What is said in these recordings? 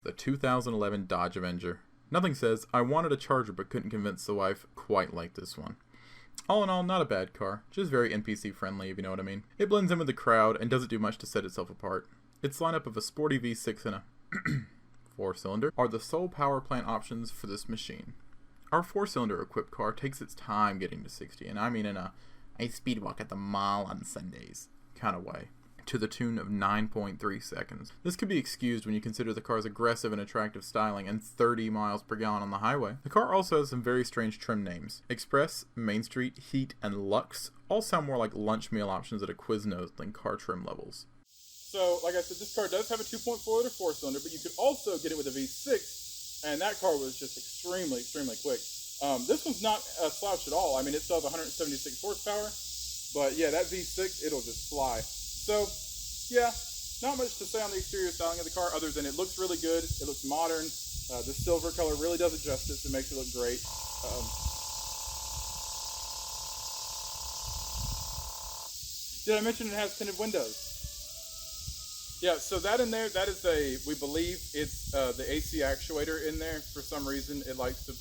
the 2011 Dodge Avenger. Nothing says, I wanted a Charger but couldn't convince the wife quite like this one. All in all, not a bad car, just very NPC friendly if you know what I mean. It blends in with the crowd and doesn't do much to set itself apart. Its lineup of a sporty V6 and a 4-cylinder are the sole power plant options for this machine. Our 4-cylinder equipped car takes its time getting to 60, and I mean in a speed walk at the mall on Sundays kind of way, to the tune of 9.3 seconds. This could be excused when you consider the car's aggressive and attractive styling and 30 miles per gallon on the highway. The car also has some very strange trim names. Express, Main Street, Heat, and Lux all sound more like lunch meal options at a Quiznos than car trim levels. So, like I said, this car does have a 2.4-liter 4-cylinder, but you could also get it with a V6, and that car was just extremely quick. This one's not a slouch at all. I mean, it still has 176 horsepower, but yeah, that V6, it'll just fly. So, yeah, not much to say on the exterior styling of the car other than it looks really good. It looks modern. The silver color really does it justice. It makes it look great. Did I mention it has tinted windows? Yeah, so that in there, that is we believe it's the AC actuator in there. For some reason, it likes to,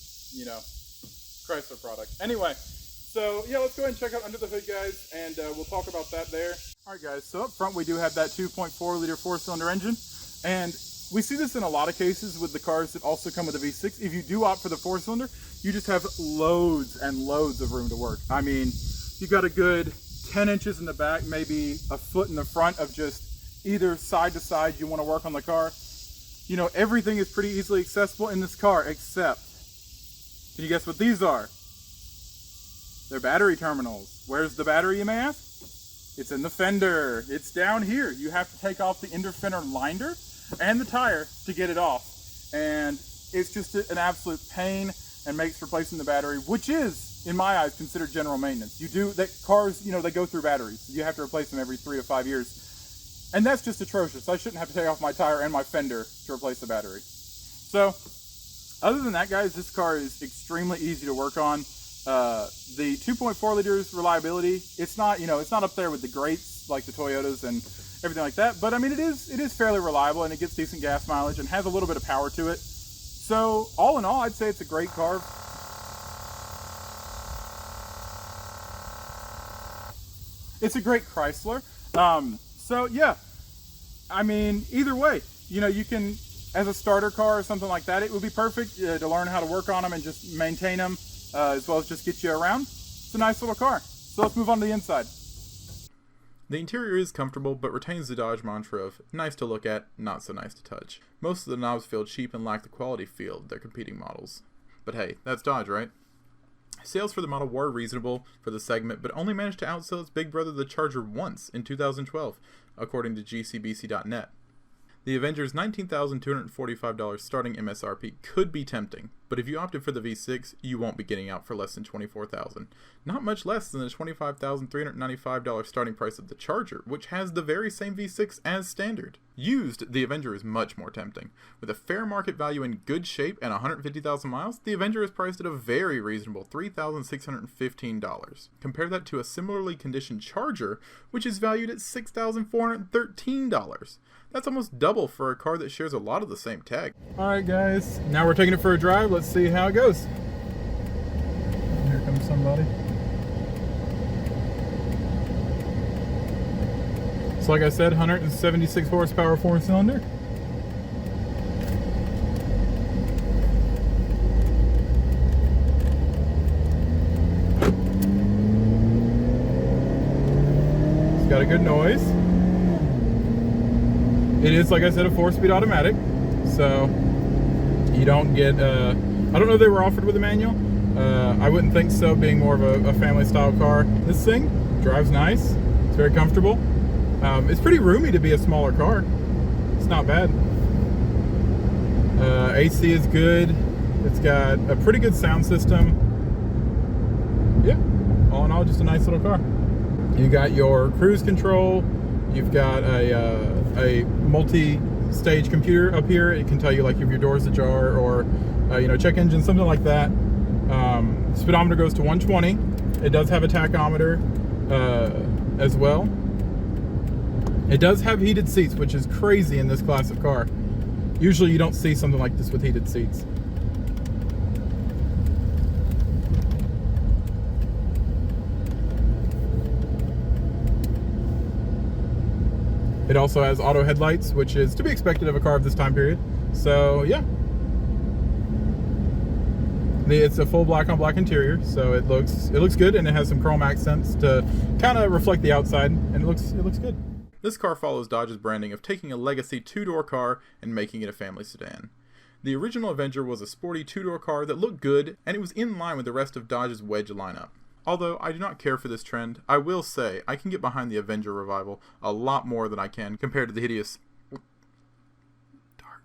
Chrysler product. Anyway, so yeah, let's go ahead and check out under the hood, guys, and we'll talk about that there. All right, guys, so up front we do have that 2.4-liter 4-cylinder engine, and we see this in a lot of cases with the cars that also come with a V6. If you do opt for the 4-cylinder, you just have loads and loads of room to work. I mean, you got a good 10 inches in the back, maybe a foot in the front of just either side to side you want to work on the car. Everything is pretty easily accessible in this car, except, can you guess what these are? They're battery terminals. Where's the battery, you may ask? It's in the fender. It's down here. You have to take off the inner fender liner and the tire to get it off. And it's just an absolute pain and makes replacing the battery, which is, in my eyes, considered general maintenance. Cars, they go through batteries. You have to replace them every 3 to 5 years. And that's just atrocious. I shouldn't have to take off my tire and my fender to replace the battery. So, other than that, guys, this car is extremely easy to work on. The 2.4 liters reliability, it's not up there with the greats like the Toyotas and everything like that, but I mean it is fairly reliable, and it gets decent gas mileage and has a little bit of power to it. So all in all, I'd say it's a great car. It's a great Chrysler. So yeah, I mean, either way, you can, as a starter car or something like that, it would be perfect to learn how to work on them and just maintain them, as well as just get you around. It's a nice little car. So let's move on to the inside. The interior is comfortable, but retains the Dodge mantra of nice to look at, not so nice to touch. Most of the knobs feel cheap and lack the quality feel of their competing models. But hey, that's Dodge, right? Sales for the model were reasonable for the segment, but only managed to outsell its big brother the Charger once in 2012, according to GCBC.net. The Avenger's $19,245 starting MSRP could be tempting, but if you opted for the V6, you won't be getting out for less than $24,000. Not much less than the $25,395 starting price of the Charger, which has the very same V6 as standard. Used, the Avenger is much more tempting. With a fair market value in good shape and 150,000 miles, the Avenger is priced at a very reasonable $3,615. Compare that to a similarly conditioned Charger, which is valued at $6,413. That's almost double for a car that shares a lot of the same tech. Alright guys, now we're taking it for a drive. Let's see how it goes. Here comes somebody. So like I said, 176 horsepower 4-cylinder. It's got a good noise. It is, like I said, a 4-speed automatic, so you don't get, I don't know if they were offered with a manual. I wouldn't think so, being more of a family style car. This thing drives nice. It's very comfortable. It's pretty roomy to be a smaller car. It's not bad. AC is good. It's got a pretty good sound system. Yeah, all in all, just a nice little car. You got your cruise control. You've got a multi-stage computer up here. It can tell you like if your door's ajar or check engine, something like that. Speedometer goes to 120. It does have a tachometer as well. It does have heated seats, which is crazy in this class of car. Usually you don't see something like this with heated seats. It also has auto headlights, which is to be expected of a car of this time period. So yeah, it's a full black on black interior, so it looks good, and it has some chrome accents to kind of reflect the outside, and it looks good. This car follows Dodge's branding of taking a legacy two-door car and making it a family sedan. The original Avenger was a sporty two-door car that looked good, and it was in line with the rest of Dodge's Wedge lineup. Although I do not care for this trend, I will say I can get behind the Avenger revival a lot more than I can compared to the hideous Dart.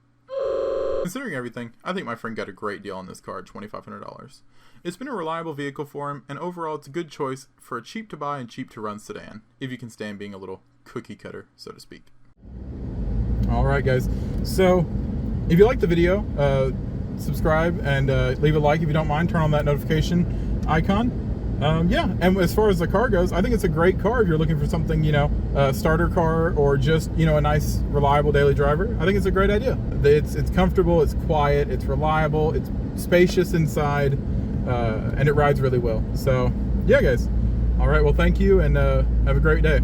Considering everything, I think my friend got a great deal on this car at $2,500. It's been a reliable vehicle for him, and overall it's a good choice for a cheap to buy and cheap to run sedan, if you can stand being a little cookie cutter, so to speak. Alright guys, so if you like the video, subscribe and leave a like if you don't mind, turn on that notification icon. Yeah, and as far as the car goes, I think it's a great car if you're looking for something, you know, a starter car or just, you know, a nice, reliable daily driver. I think it's a great idea. It's comfortable, it's quiet, it's reliable, it's spacious inside, and it rides really well. So, yeah, guys. All right, well, thank you, and have a great day.